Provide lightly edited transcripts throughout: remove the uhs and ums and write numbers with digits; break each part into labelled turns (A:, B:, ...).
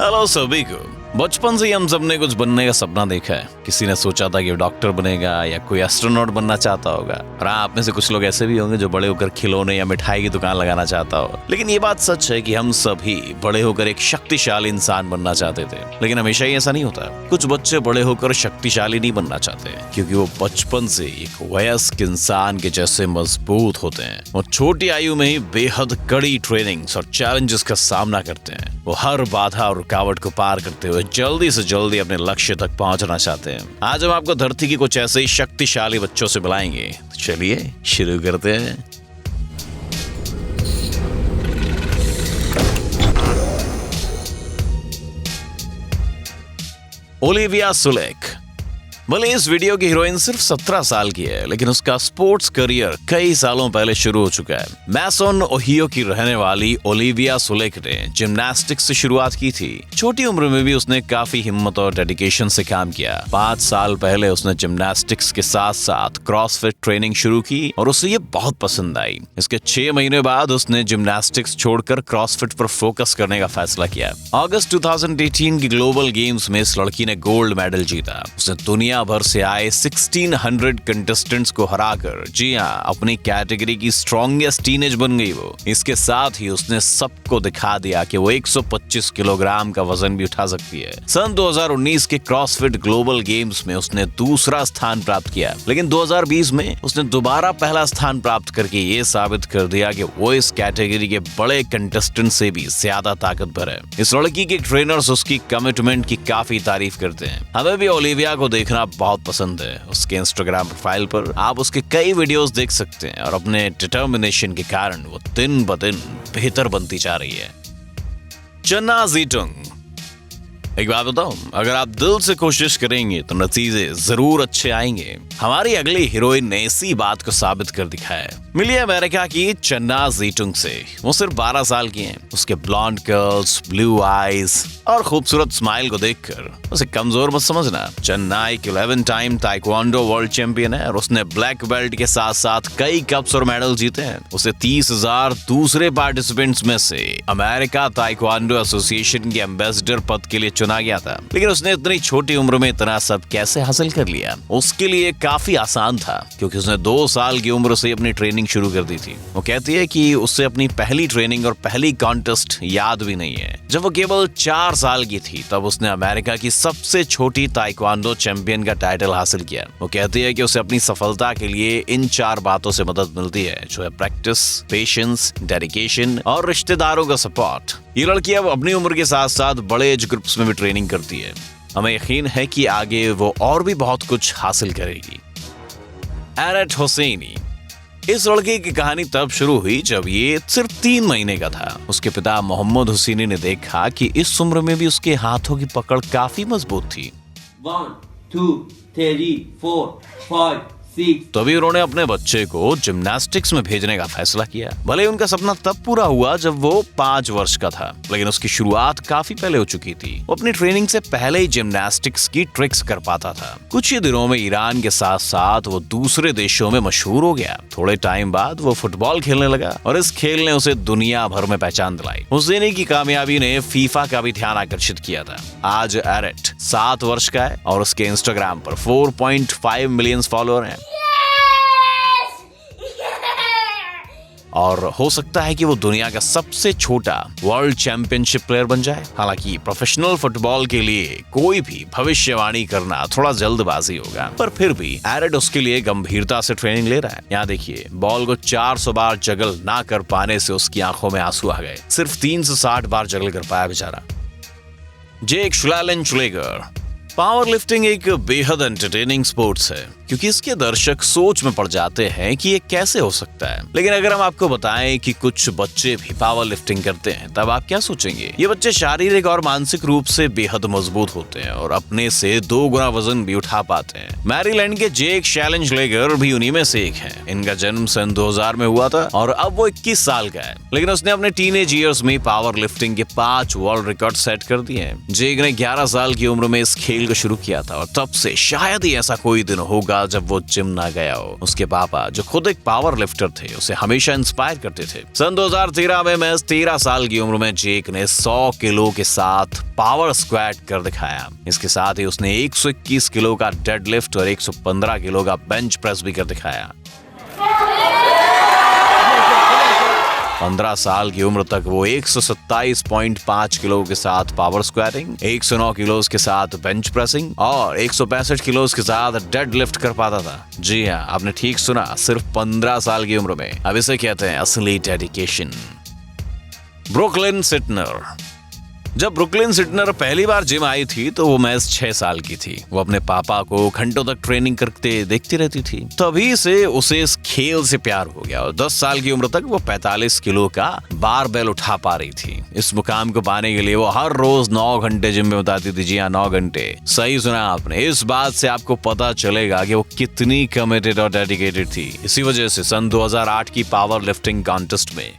A: Hello सभी को। बचपन से ही हम सबने कुछ बनने का सपना देखा है। किसी ने सोचा था कि डॉक्टर बनेगा या कोई एस्ट्रोनॉट बनना चाहता होगा। और हाँ, आप में से कुछ लोग ऐसे भी होंगे जो बड़े होकर खिलौने या मिठाई की दुकान लगाना चाहता हो। लेकिन ये बात सच है कि हम सभी बड़े होकर एक शक्तिशाली इंसान बनना चाहते थे। लेकिन हमेशा ही ऐसा नहीं होता। कुछ बच्चे बड़े होकर शक्तिशाली नहीं बनना चाहते क्योंकि वो बचपन से एक वयस्क इंसान के जैसे मजबूत होते हैं। वो छोटी आयु में ही बेहद कड़ी ट्रेनिंग्स और चैलेंजेस का सामना करते हैं। वो हर बाधा और रुकावट को पार करते हुए जल्दी से जल्दी अपने लक्ष्य तक पहुंचना चाहते हैं। आज हम आपको धरती के कुछ ऐसे ही शक्तिशाली बच्चों से मिलाएंगे। तो चलिए शुरू करते हैं। ओलिविया सुलेक। भले इस वीडियो की हीरोइन सिर्फ 17 साल की है, लेकिन उसका स्पोर्ट्स करियर कई सालों पहले शुरू हो चुका है। मैसन ओहियो की रहने वाली ओलिविया सुलेक ने जिम्नास्टिक्स से शुरुआत की थी। छोटी उम्र में भी उसने काफी हिम्मत और डेडिकेशन से काम किया। 5 साल पहले उसने जिम्नास्टिक्स के साथ साथ क्रॉसफिट ट्रेनिंग शुरू की और उसे ये बहुत पसंद आई। इसके 6 महीने बाद उसने जिम्नास्टिक्स छोड़कर क्रॉसफिट पर फोकस करने का फैसला किया। अगस्त 2018 की ग्लोबल गेम्स में इस लड़की ने गोल्ड मेडल जीता। उसने दुनिया भर से आए 1600 कंटेस्टेंट्स को हराकर, जी हाँ, अपनी कैटेगरी की स्ट्रॉन्गेस्ट टीनेज बन गई वो। इसके साथ ही उसने सबको दिखा दिया कि वो 125 किलोग्राम का वजन भी उठा सकती है। सन 2019 के क्रॉसफिट ग्लोबल गेम्स में उसने दूसरा स्थान प्राप्त किया, लेकिन 2020 में उसने दोबारा पहला स्थान प्राप्त करके ये साबित कर दिया कि वो इस कैटेगरी के बड़े कंटेस्टेंट से भी ज्यादा ताकतवर है। इस लड़की के ट्रेनर्स उसकी कमिटमेंट की काफी तारीफ करते हैं। हमें भी ओलिविया को देखना बहुत पसंद है। उसके इंस्टाग्राम प्रोफाइल पर आप उसके कई वीडियोस देख सकते हैं और अपने डिटर्मिनेशन के कारण वो दिन ब दिन बेहतर बनती जा रही है। चन्ना ज़ीटुंग। एक बात बताऊं, अगर आप दिल से कोशिश करेंगे तो नतीजे जरूर अच्छे आएंगे। हमारी अगली हीरोइन ने इसी बात को साबित कर दिखाया है। मिलिए अमेरिका की चन्ना ज़ीटुंग से। वो सिर्फ 12 साल की हैं। उसके ब्लॉन्ड कर्ल्स, ब्लू आईज और खूबसूरत स्माइल को देखकर उसे कमजोर मत समझना। चन्ना एक 11 टाइम ताइक्वांडो वर्ल्ड चैंपियन है और उसने ब्लैक बेल्ट के साथ साथ कई कप्स और मेडल जीते हैं। उसे 30,000 दूसरे पार्टिसिपेंट्स में से अमेरिका ताइक्वांडो एसोसिएशन के एम्बेसडर पद के लिए चुना गया था। लेकिन उसने इतनी छोटी उम्र में इतना सब कैसे हासिल कर लिया? उसके लिए काफी आसान था क्योंकि उसने 2 साल की उम्र से अपनी ट्रेनिंग शुरू कर दी थी। वो कहती है कि उससे अपनी पहली ट्रेनिंग और पहली कॉन्टेस्ट याद भी नहीं है। जब वो केवल 4 साल की थी तब उसने अमेरिका की सबसे छोटी ताइक्वांडो चैंपियन का टाइटल हासिल किया। वो कहती है कि उसे अपनी सफलता के लिए इन 4 बातों से मदद मिलती है, जो है प्रैक्टिस, पेशेंस, डेडिकेशन और रिश्तेदारों का सपोर्ट। ये लड़की अब अपनी उम्र के साथ साथ बड़े एज ग्रुप्स में भी ट्रेनिंग करती है। हमें यकीन है कि आगे वो और भी बहुत कुछ हासिल करेगी। एरेट हुसैनी। इस लड़के की कहानी तब शुरू हुई जब ये सिर्फ 3 महीने का था। उसके पिता मोहम्मद हुसैनी ने देखा कि इस उम्र में भी उसके हाथों की पकड़ काफी मजबूत थी।
B: 1 2 3 4 5 6।
A: तभी उन्होंने अपने बच्चे को जिम्नास्टिक्स में भेजने का फैसला किया। भले उनका सपना तब पूरा हुआ जब वो 5 वर्ष का था, लेकिन उसकी शुरुआत काफी पहले हो चुकी थी। वो अपनी ट्रेनिंग से पहले ही जिम्नास्टिक्स की ट्रिक्स कर पाता था। कुछ ही दिनों में ईरान के साथ साथ वो दूसरे देशों में मशहूर हो गया। थोड़े टाइम बाद वो फुटबॉल खेलने लगा और इस खेल ने उसे दुनिया भर में पहचान दिलाई। हुसैनी की कामयाबी ने फीफा का भी ध्यान आकर्षित किया था। आज एरेट 7 वर्ष का है और उसके इंस्टाग्राम पर 4.5 मिलियन फॉलोअर हैं। और हो सकता है कि वो दुनिया का सबसे छोटा वर्ल्ड चैंपियनशिप प्लेयर बन जाए। हालांकि प्रोफेशनल फुटबॉल के लिए कोई भी भविष्यवाणी करना थोड़ा जल्दबाजी होगा, पर फिर भी एरेट उसके लिए गंभीरता से ट्रेनिंग ले रहा है। यहाँ देखिए, बॉल को 400 बार जगल ना कर पाने से उसकी आंखों में आंसू आ गए। सिर्फ 360 बार जगल कर पाया बेचारा। जेक श्लालेनशुलेगर। पावर लिफ्टिंग एक बेहद एंटरटेनिंग स्पोर्ट्स है क्योंकि इसके दर्शक सोच में पड़ जाते हैं कि ये कैसे हो सकता है। लेकिन अगर हम आपको बताएं कि कुछ बच्चे भी पावर लिफ्टिंग करते हैं, तब आप क्या सोचेंगे? ये बच्चे शारीरिक और मानसिक रूप से बेहद मजबूत होते हैं और अपने से 2 गुना वजन भी उठा पाते हैं। मैरीलैंड के जेक श्लालेनशुलेगर भी उन्हीं में से एक है। इनका जन्म सन 2000 में हुआ था और अब वो 21 साल का है, लेकिन उसने अपने टीनेज ईयर्स में पावर लिफ्टिंग के 5 वर्ल्ड रिकॉर्ड सेट कर दिए हैं। जेक ने 11 साल की उम्र में इस खेल को शुरू किया था और तब से शायद ही ऐसा कोई दिन होगा जब वो जिम ना गया हो। उसके पापा जो खुद एक पावर लिफ्टर थे उसे हमेशा इंस्पायर करते थे। सन 2013 में महज 13 साल की उम्र में जेक ने 100 किलो के साथ पावर स्क्वाट कर दिखाया। इसके साथ ही उसने 121 किलो का डेडलिफ्ट और 115 किलो का बेंच प्रेस भी कर दिखाया। 15 साल की उम्र तक वो 127.5 किलो के साथ पावर स्क्वाटिंग, 109 किलो के साथ बेंच प्रेसिंग और 165 किलो के साथ डेड लिफ्ट कर पाता था। जी हाँ, आपने ठीक सुना, सिर्फ 15 साल की उम्र में। अब इसे कहते हैं असली डेडिकेशन। ब्रुकलिन सिटनर। जब ब्रुकलिन सिटनर पहली बार जिम आई थी तो वो महज 6 साल की थी। वो अपने पापा को घंटों तक ट्रेनिंग करते देखती रहती थी। तभी से उसे इस खेल से प्यार हो गया और 10 साल की उम्र तक वो 45 किलो का बारबेल उठा पा रही थी। इस मुकाम को पाने के लिए वो हर रोज 9 घंटे जिम में बिताती थी। जी हाँ, 9 घंटे। सही सुना आपने। इस बात से आपको पता चलेगा कि वो कितनी कमिटेड और डेडिकेटेड थी। इसी वजह से सन 2008 की पावर लिफ्टिंग कॉन्टेस्ट में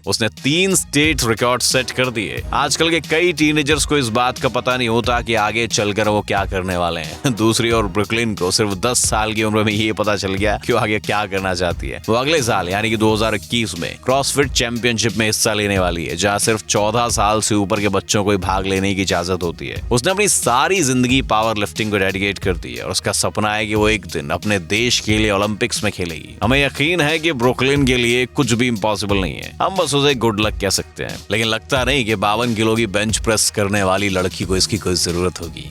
A: उसने 3 स्टेट रिकॉर्ड सेट कर दिए। आजकल के कई टीनेजर्स को इस बात का पता नहीं होता कि आगे चलकर वो क्या करने वाले हैं। दूसरी ओर ब्रुकलिन को सिर्फ 10 साल की उम्र में ये पता चल गया कि वो आगे क्या करना चाहती है। वो अगले साल यानी कि 2021 में क्रॉसफिट चैंपियनशिप में हिस्सा लेने वाली है, जहाँ सिर्फ 14 साल से ऊपर के बच्चों को ही भाग लेने की इजाजत होती है। उसने अपनी सारी जिंदगी पावर लिफ्टिंग को डेडिकेट कर दी है और उसका सपना है कि वो एक दिन अपने देश के लिए ओलंपिक्स में खेलेगी। हमें यकीन है कि ब्रुकलिन के लिए कुछ भी इम्पॉसिबल नहीं है। हम बस उसे गुड लक कह सकते हैं, लेकिन लगता नहीं कि 52 किलो की बेंच प्रेस करने वाली लड़की को इसकी कोई जरूरत होगी।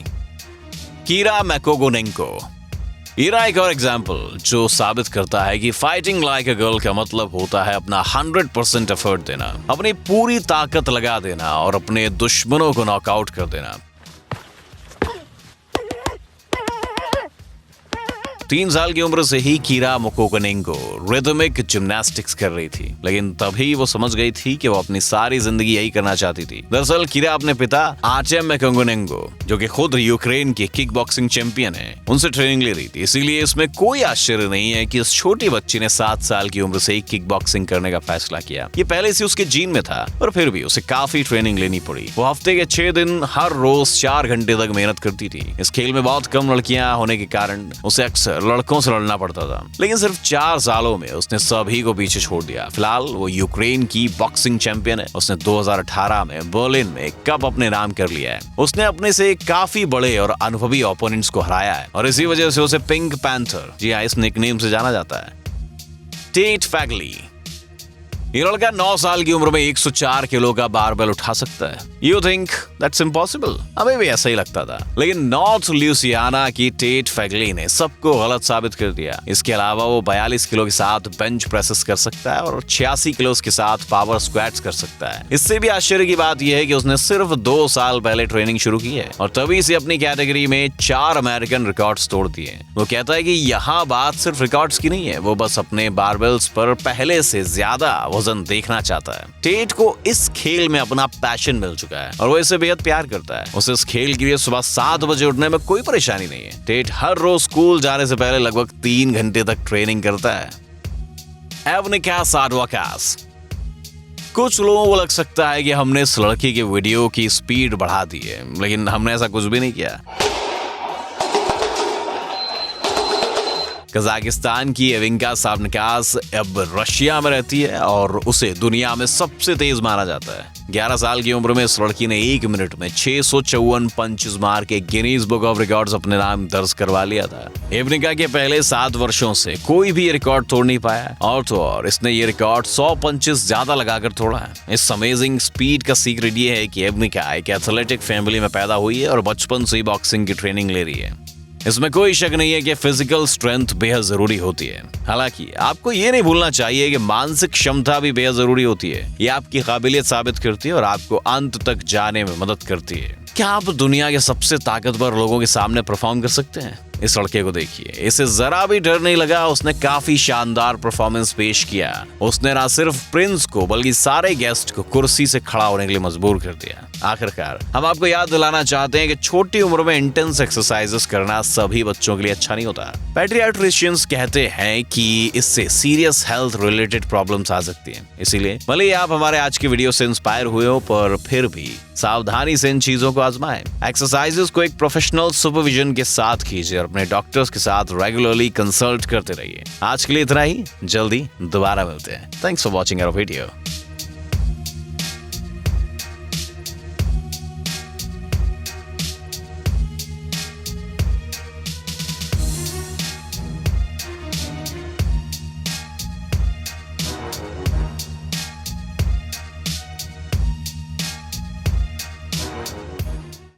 A: कीरा मैकोगोनेंको। ईरा एक और एग्जाम्पल जो साबित करता है कि फाइटिंग लाइक अ गर्ल का मतलब होता है अपना 100% एफर्ट देना, अपनी पूरी ताकत लगा देना और अपने दुश्मनों को नॉकआउट कर देना। 3 साल की उम्र से ही कीरा मैकोगोनेंको रिदमिक जिम्नास्टिक्स कर रही थी, लेकिन तभी वो समझ गई थी कि वो अपनी सारी जिंदगी यही करना चाहती थी। दरअसल कीरा अपने पिता आर्टेम मैकोगोनेंको, जो कि खुद यूक्रेन के किक बॉक्सिंग चैंपियन है, उनसे ट्रेनिंग ले रही थी। इसीलिए इसमें कोई आश्चर्य नहीं है कि इस छोटी बच्ची ने 7 साल की उम्र से ही किक बॉक्सिंग करने का फैसला किया। ये पहले से उसके जीन में था, पर फिर भी उसे काफी ट्रेनिंग लेनी पड़ी। वो हफ्ते के 6 दिन हर रोज 4 घंटे तक मेहनत करती थी। इस खेल में बहुत कम लड़कियां होने के कारण उसे अक्सर लड़कों से लड़ना पड़ता था, लेकिन सिर्फ 4 सालों में उसने सभी को पीछे छोड़ दिया। फिलहाल वो यूक्रेन की बॉक्सिंग चैंपियन है। उसने 2018 में बर्लिन में कप अपने नाम कर लिया है। उसने अपने से काफी बड़े और अनुभवी ओपोनेंट्स को हराया है और इसी वजह से उसे पिंक पैंथर, जी हाँ, इस निकनेम से जाना जाता है। टेट फैगली। ये लड़का 9 साल की उम्र में 104 किलो का बारबेल उठा सकता है। You think that's impossible? हमें भी ऐसा ही लगता था, लेकिन नॉर्थ ल्यूसियाना की टेट फैगली ने सबको गलत साबित कर दिया। इसके अलावा वो 42 किलो के साथ बेंच प्रेसेस कर सकता है और 86 किलो के साथ पावर स्क्वाट्स कर सकता है। इससे भी आश्चर्य की बात यह है कि उसने सिर्फ 2 साल पहले ट्रेनिंग शुरू की है और तभी से अपनी कैटेगरी में 4 अमेरिकन रिकॉर्ड्स तोड़ दिए। वो कहता है कि यहाँ बात सिर्फ रिकॉर्ड्स की नहीं है, वो बस अपने बारबेल्स पर पहले से ज्यादा वजन देखना चाहता है। टेट को इस खेल में अपना पैशन मिल चुका है और वो इसे बेहद प्यार करता है। उसे इस खेल के लिए सुबह 7 बजे उठने में कोई परेशानी नहीं है। टेट हर रोज स्कूल जाने से पहले लगभग 3 घंटे तक ट्रेनिंग करता है। एवनिका साडवाकास। कुछ लोगों को लग सकता है कि हमने इस लड़की के वीडियो की स्पीड बढ़ा दी है, लेकिन हमने ऐसा कुछ भी नहीं किया। कजाकिस्तान की एविंका साडवाकास अब रशिया में रहती है और उसे दुनिया में सबसे तेज माना जाता है। 11 साल की उम्र में इस लड़की ने 1 मिनट में 654 पंचेस मार के गिनीज बुक ऑफ रिकॉर्ड्स अपने नाम दर्ज करवा लिया था। एविंका के पहले 7 वर्षों से कोई भी ये रिकॉर्ड तोड़ नहीं पाया और तो और इसने ये रिकॉर्ड 100 पंचेस ज्यादा लगाकर तोड़ा है। इस अमेजिंग स्पीड का सीक्रेट ये है कि एविंका एक एथलेटिक फैमिली में पैदा हुई है और बचपन से ही बॉक्सिंग की ट्रेनिंग ले रही है। इसमें कोई शक नहीं है कि फिजिकल स्ट्रेंथ बेहद जरूरी होती है। हालांकि आपको ये नहीं भूलना चाहिए कि मानसिक क्षमता भी बेहद जरूरी होती है। ये आपकी काबिलियत साबित करती है और आपको अंत तक जाने में मदद करती है। क्या आप दुनिया के सबसे ताकतवर लोगों के सामने परफॉर्म कर सकते हैं? इस लड़के को देखिए, इसे जरा भी डर नहीं लगा। उसने काफी शानदार परफॉर्मेंस पेश किया। उसने ना सिर्फ प्रिंस को बल्कि सारे गेस्ट को कुर्सी से खड़ा होने के लिए मजबूर कर दिया। आखिरकार हम आपको याद दिलाना चाहते हैं कि छोटी उम्र में इंटेंस एक्सरसाइजेस करना सभी बच्चों के लिए अच्छा नहीं होता। पेडियाट्रिशियंस कहते हैं कि इससे सीरियस हेल्थ रिलेटेड प्रॉब्लम्स आ सकती हैं। इसीलिए भले ही आप हमारे आज की वीडियो से इंस्पायर हुए हो, पर फिर भी सावधानी से इन चीजों को आजमाएं। एक्सरसाइजेस को एक प्रोफेशनल सुपरविजन के साथ कीजिए और अपने डॉक्टर्स के साथ रेगुलरली कंसल्ट करते रहिए। आज के लिए इतना ही, जल्दी दोबारा मिलते हैं। Thanks for watching our video.